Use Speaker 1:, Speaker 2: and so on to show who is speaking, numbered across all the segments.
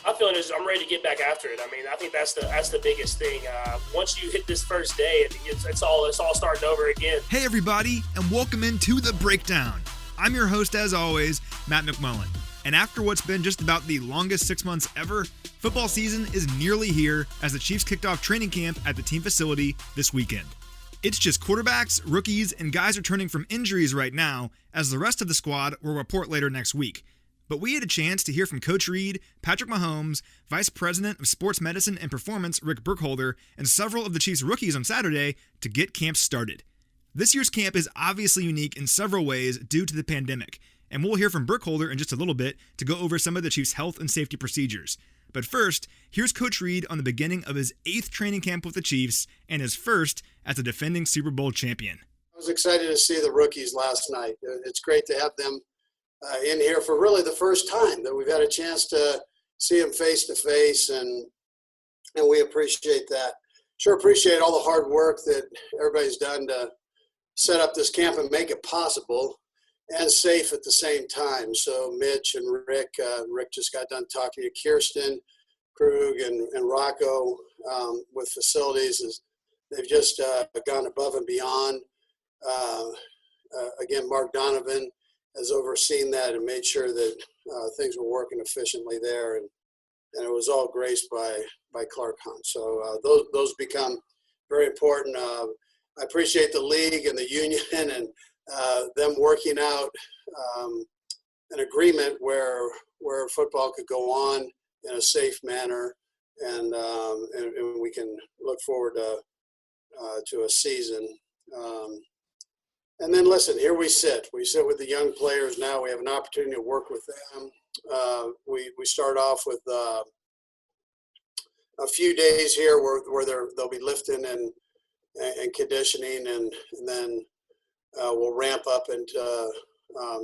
Speaker 1: I'm feeling is I'm ready to get back after it. I mean, I think that's the biggest thing. Once you hit this first day, it's all starting over again.
Speaker 2: Hey everybody, and welcome into The Breakdown. I'm your host as always, Matt McMullen. And after what's been just about the longest 6 months ever, football season is nearly here as the Chiefs kicked off training camp at the team facility this weekend. It's just quarterbacks, rookies, and guys returning from injuries right now, as the rest of the squad will report later next week. But we had a chance to hear from Coach Reid, Patrick Mahomes, Vice President of Sports Medicine and Performance Rick Burkholder, and several of the Chiefs' rookies on Saturday to get camp started. This year's camp is obviously unique in several ways due to the pandemic, and we'll hear from Burkholder in just a little bit to go over some of the Chiefs' health and safety procedures. But first, here's Coach Reid on the beginning of his 8th training camp with the Chiefs and his first as a defending Super Bowl champion.
Speaker 3: I was excited to see the rookies last night. It's great to have them in here for really the first time, that we've had a chance to see them face to face, and we appreciate that. Sure appreciate all the hard work that everybody's done to set up this camp and make it possible and safe at the same time. So Mitch and Rick just got done talking to Kirsten, Krug, and Rocco with facilities. They've just gone above and beyond. Again, Mark Donovan has overseen that and made sure that things were working efficiently there, and it was all graced by Clark Hunt. So those become very important. I appreciate the league and the union and them working out an agreement where football could go on in a safe manner, and we can look forward to a season. And then listen, here we sit with the young players now. We have an opportunity to work with them. We start off with a few days here where they'll be lifting and conditioning, and then we'll ramp up into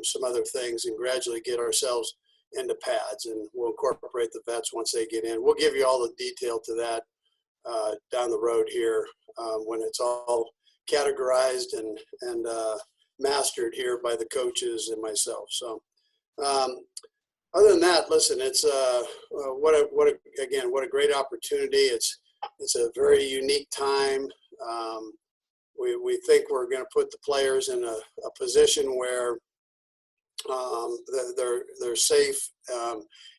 Speaker 3: some other things and gradually get ourselves into pads, and we'll incorporate the vets once they get in. We'll give you all the detail to that down the road here when it's all categorized and mastered here by the coaches and myself. So other than that, listen, it's what a great opportunity. It's a very unique time. We think we're going to put the players in a position where they're safe.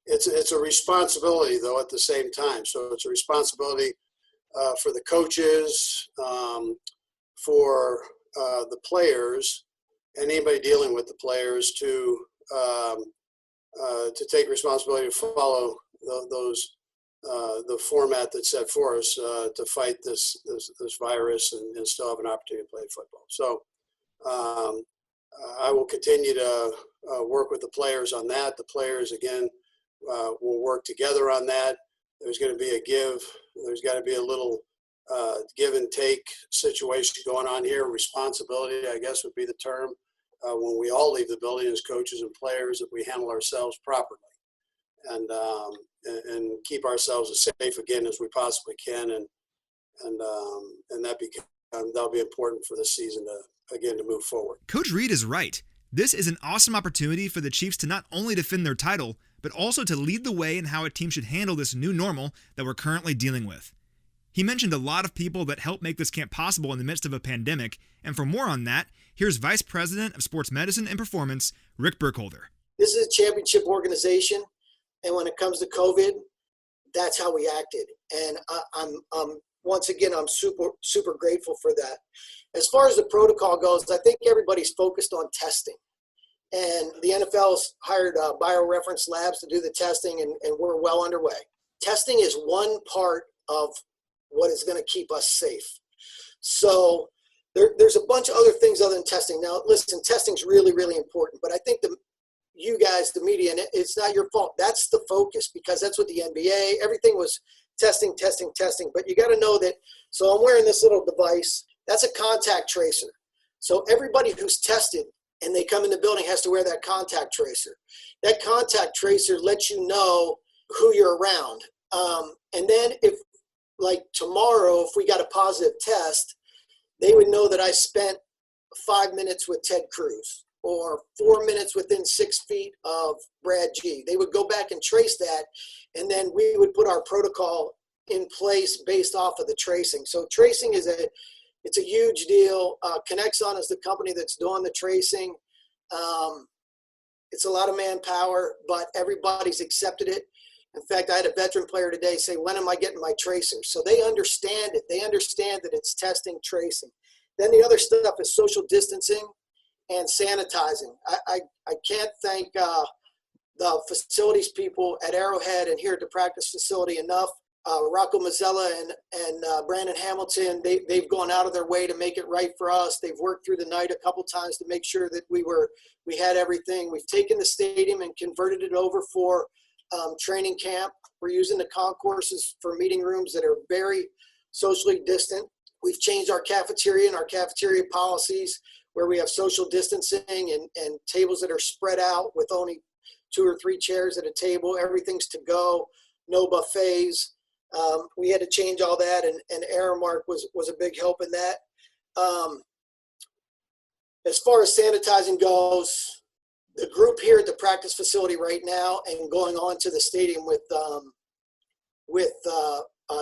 Speaker 3: It's a responsibility, though, at the same time. So it's a responsibility for the coaches, for the players, and anybody dealing with the players to take responsibility to follow the format that's set for us to fight this virus and still have an opportunity to play football. So I will continue to work with the players on that. The players, again, will work together on that. There's going to be a give. There's got to be a little give and take situation going on here. Responsibility, I guess, would be the term. When we all leave the building as coaches and players, that we handle ourselves properly and keep ourselves as safe again as we possibly can, and that'll be important for this season to move forward.
Speaker 2: Coach Reid is right. This is an awesome opportunity for the Chiefs to not only defend their title, but also to lead the way in how a team should handle this new normal that we're currently dealing with. He mentioned a lot of people that helped make this camp possible in the midst of a pandemic, and for more on that, here's Vice President of Sports Medicine and Performance, Rick Burkholder.
Speaker 4: This is a championship organization, and when it comes to COVID, that's how we acted. And I'm once again, I'm super grateful for that. As far as the protocol goes, I think everybody's focused on testing. And the NFL's hired bioreference labs to do the testing, and we're well underway. Testing is one part of what is going to keep us safe. So there's a bunch of other things other than testing. Now, listen, testing's really, really important, but I think you guys, the media, and it's not your fault. That's the focus, because that's what the NBA, everything was testing. But you got to know that, so I'm wearing this little device. That's a contact tracer. So everybody who's tested and they come in the building has to wear that contact tracer. That contact tracer lets you know who you're around. And then if, like tomorrow, if we got a positive test, they would know that I spent 5 minutes with Ted Cruz, or 4 minutes within 6 feet of Brad G. They would go back and trace that, and then we would put our protocol in place based off of the tracing. So tracing it's a huge deal. Connexon is the company that's doing the tracing. It's a lot of manpower, but everybody's accepted it. In fact, I had a veteran player today say, when am I getting my tracers? So they understand it. They understand that it's testing, tracing. Then the other stuff is social distancing and sanitizing. I can't thank the facilities people at Arrowhead and here at the practice facility enough. Rocco Mazzella and Brandon Hamilton, they've gone out of their way to make it right for us. They've worked through the night a couple times to make sure that we had everything. We've taken the stadium and converted it over for training camp. We're using the concourses for meeting rooms that are very socially distant. We've changed our cafeteria and our cafeteria policies where we have social distancing and tables that are spread out with only 2 or 3 chairs at a table. Everything's to go, no buffets. We had to change all that, and Aramark was a big help in that. As far as sanitizing goes, the group here at the practice facility right now and going on to the stadium with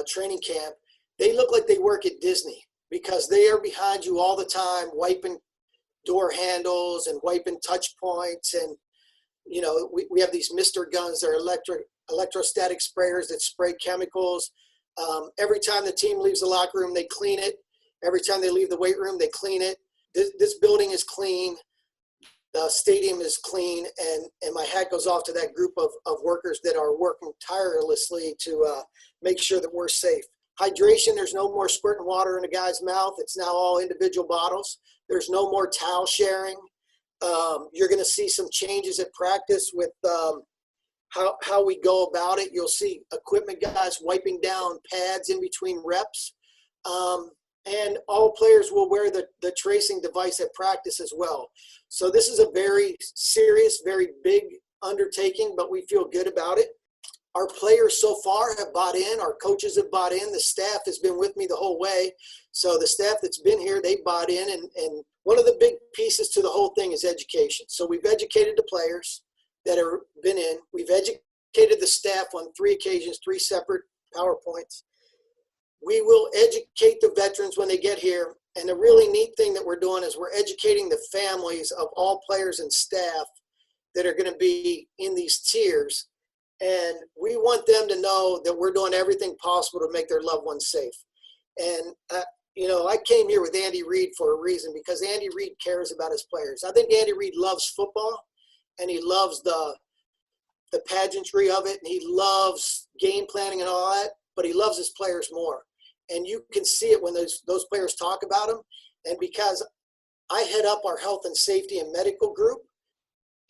Speaker 4: training camp, they look like they work at Disney because they are behind you all the time, wiping door handles and wiping touch points. And, you know, we have these mister guns that are electrostatic sprayers that spray chemicals. Every time the team leaves the locker room, they clean it. Every time they leave the weight room, they clean it. This building is clean. The stadium is clean. And my hat goes off to that group of workers that are working tirelessly to make sure that we're safe. Hydration, there's no more squirting water in a guy's mouth. It's now all individual bottles. There's no more towel sharing. You're going to see some changes at practice with how we go about it. You'll see equipment guys wiping down pads in between reps. And all players will wear the tracing device at practice as well. So this is a very serious, very big undertaking, but we feel good about it. Our players so far have bought in. Our coaches have bought in. The staff has been with me the whole way. So the staff that's been here, they bought in. And one of the big pieces to the whole thing is education. So we've educated the players that have been in. We've educated the staff on 3 occasions, 3 separate PowerPoints. We will educate the veterans when they get here. And the really neat thing that we're doing is we're educating the families of all players and staff that are going to be in these tiers. And we want them to know that we're doing everything possible to make their loved ones safe. And, you know, I came here with Andy Reid for a reason because Andy Reid cares about his players. I think Andy Reid loves football and he loves the pageantry of it and he loves game planning and all that, but he loves his players more. And you can see it when those players talk about him. And because I head up our health and safety and medical group,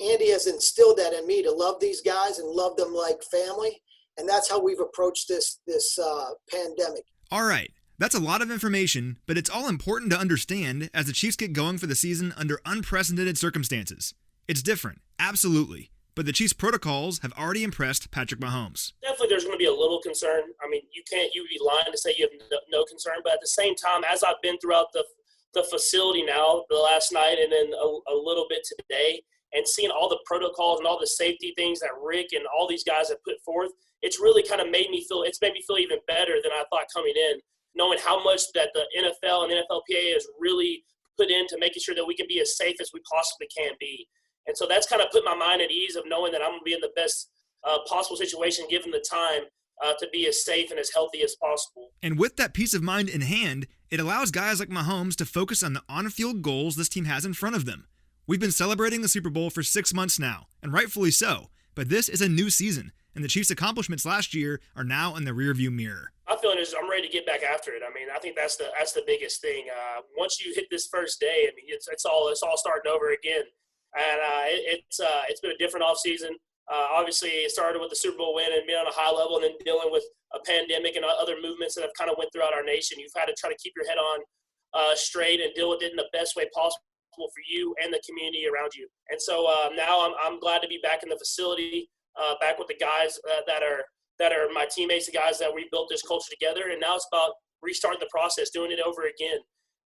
Speaker 4: Andy has instilled that in me to love these guys and love them like family. And that's how we've approached this pandemic.
Speaker 2: All right. That's a lot of information, but it's all important to understand as the Chiefs get going for the season under unprecedented circumstances. It's different, absolutely. But the Chiefs' protocols have already impressed Patrick Mahomes.
Speaker 1: Definitely there's going to be a little concern. I mean, you'd be lying to say you have no concern. But at the same time, as I've been throughout the facility now, the last night and then a little bit today, and seeing all the protocols and all the safety things that Rick and all these guys have put forth, it's really kind of made me feel even better than I thought coming in, knowing how much that the NFL and NFLPA has really put into making sure that we can be as safe as we possibly can be. And so that's kind of put my mind at ease of knowing that I'm going to be in the best possible situation, given the time, to be as safe and as healthy as possible.
Speaker 2: And with that peace of mind in hand, it allows guys like Mahomes to focus on the on-field goals this team has in front of them. We've been celebrating the Super Bowl for 6 months now, and rightfully so, but this is a new season, and the Chiefs' accomplishments last year are now in the rearview mirror.
Speaker 1: My feeling is I'm ready to get back after it. I mean, I think that's the biggest thing. Once you hit this first day, I mean, it's all starting over again. And it's been a different offseason. Obviously, it started with the Super Bowl win and being on a high level and then dealing with a pandemic and other movements that have kind of went throughout our nation. You've had to try to keep your head on straight and deal with it in the best way possible for you and the community around you. And so now I'm glad to be back in the facility, back with the guys that are my teammates, the guys that we built this culture together. And now it's about restarting the process, doing it over again.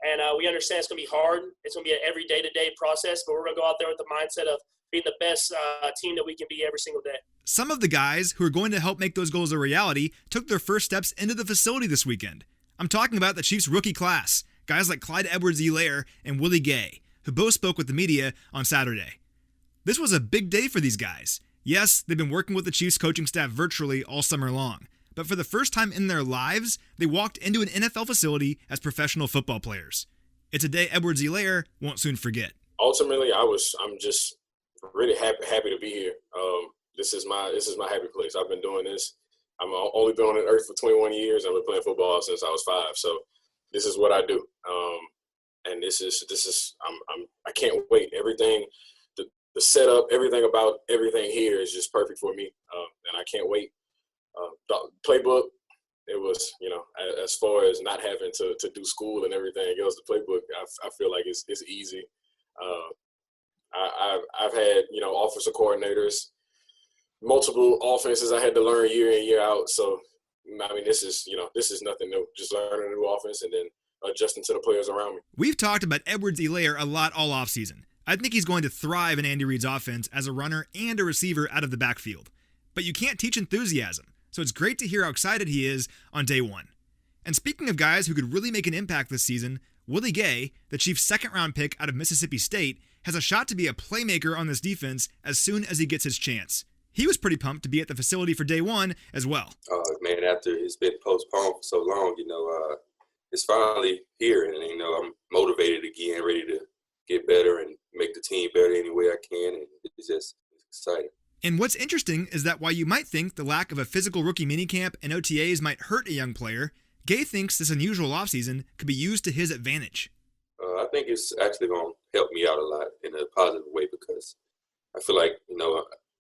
Speaker 1: And we understand it's going to be hard. It's going to be an every day-to-day process, but we're going to go out there with the mindset of being the best team that we can be every single day.
Speaker 2: Some of the guys who are going to help make those goals a reality took their first steps into the facility this weekend. I'm talking about the Chiefs' rookie class, guys like Clyde Edwards-Helaire and Willie Gay, who both spoke with the media on Saturday. This was a big day for these guys. Yes, they've been working with the Chiefs coaching staff virtually all summer long, but for the first time in their lives, they walked into an NFL facility as professional football players. It's a day Edwards-Helaire won't soon forget.
Speaker 5: Ultimately, I'm just really happy to be here. This is my happy place. I've been doing this. I'm only been on the earth for 21 years. I've been playing football since I was 5. So this is what I do. And this is I can't wait. Everything, the setup, everything about everything here is just perfect for me. And I can't wait. The playbook, it was, as far as not having to do school and everything else, the playbook, I feel like it's easy. I've had, offensive coordinators, multiple offenses I had to learn year in, year out. So, I mean, this is nothing new. Just learning a new offense and then adjusting to the players around me.
Speaker 2: We've talked about Edwards-Helaire a lot all offseason. I think he's going to thrive in Andy Reid's offense as a runner and a receiver out of the backfield. But you can't teach enthusiasm, so it's great to hear how excited he is on day one. And speaking of guys who could really make an impact this season, Willie Gay, the Chiefs' second-round pick out of Mississippi State, has a shot to be a playmaker on this defense as soon as he gets his chance. He was pretty pumped to be at the facility for day one as well.
Speaker 6: Man, after it's been postponed for so long, it's finally here. And, I'm motivated again, ready to get better and make the team better any way I can. And it's just exciting.
Speaker 2: And what's interesting is that while you might think the lack of a physical rookie minicamp and OTAs might hurt a young player, Gay thinks this unusual offseason could be used to his advantage.
Speaker 6: I think it's actually going to help me out a lot in a positive way because I feel like,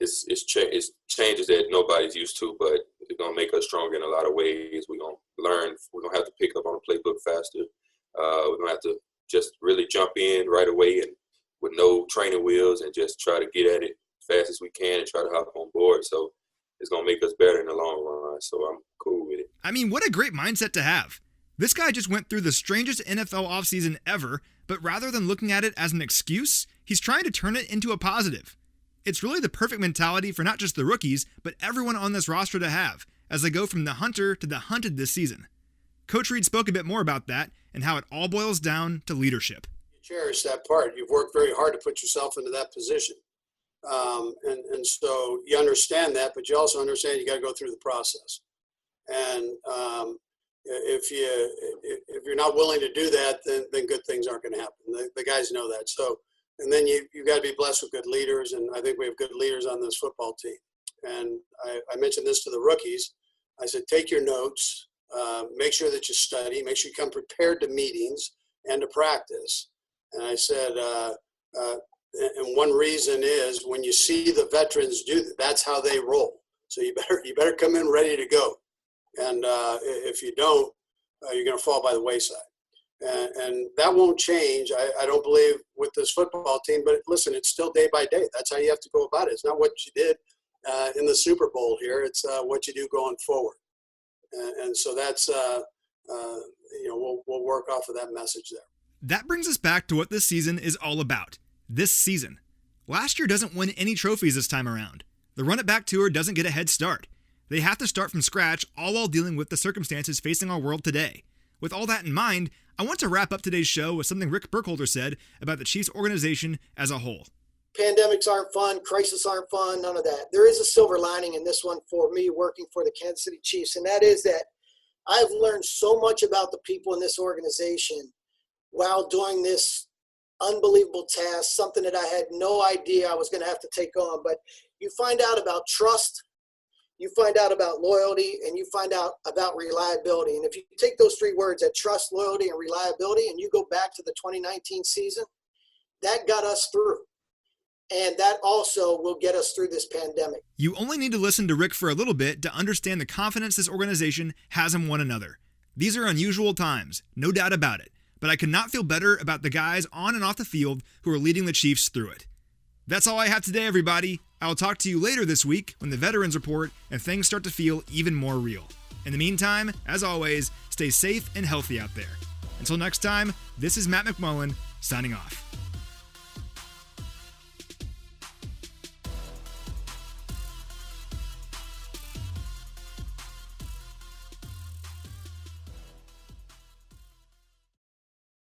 Speaker 6: it's changes that nobody's used to, but it's going to make us stronger in a lot of ways. We're going to learn. We're going to have to pick up on the playbook faster. We're going to have to just really jump in right away and with no training wheels and just try to get at it as fast as we can and try to hop on board. So it's going to make us better in the long run. So I'm cool with it.
Speaker 2: I mean, what a great mindset to have. This guy just went through the strangest NFL offseason ever, but rather than looking at it as an excuse, he's trying to turn it into a positive. It's really the perfect mentality for not just the rookies, but everyone on this roster to have, as they go from the hunter to the hunted this season. Coach Reid spoke a bit more about that and how it all boils down to leadership.
Speaker 3: You cherish that part. You've worked very hard to put yourself into that position. And so you understand that, but you also understand you got to go through the process. And if you're not willing to do that, then good things aren't going to happen. The guys know that. So, and then you've got to be blessed with good leaders, and I think we have good leaders on this football team. And I mentioned this to the rookies. I said, take your notes, make sure that you study, make sure you come prepared to meetings and to practice. And I said, and one reason is when you see the veterans do that, that's how they roll. So you better come in ready to go. And if you don't, you're going to fall by the wayside. And that won't change, I don't believe, with this football team. But listen, it's still day by day. That's how you have to go about it. It's not what you did in the Super Bowl here. It's what you do going forward. And so that's, we'll work off of that message there.
Speaker 2: That brings us back to what this season is all about. This season. Last year doesn't win any trophies this time around. The Run It Back Tour doesn't get a head start. They have to start from scratch, all while dealing with the circumstances facing our world today. With all that in mind, I want to wrap up today's show with something Rick Burkholder said about the Chiefs organization as a whole.
Speaker 4: Pandemics aren't fun. Crises aren't fun. None of that. There is a silver lining in this one for me working for the Kansas City Chiefs, and that is that I've learned so much about the people in this organization while doing this unbelievable task, something that I had no idea I was going to have to take on. But you find out about trust, you find out about loyalty, and you find out about reliability. And if you take those three words, that trust, loyalty, and reliability, and you go back to the 2019 season, that got us through. And that also will get us through this pandemic.
Speaker 2: You only need to listen to Rick for a little bit to understand the confidence this organization has in one another. These are unusual times, no doubt about it, but I could not feel better about the guys on and off the field who are leading the Chiefs through it. That's all I have today, everybody. I'll talk to you later this week when the veterans report and things start to feel even more real. In the meantime, as always, stay safe and healthy out there. Until next time, this is Matt McMullen signing off.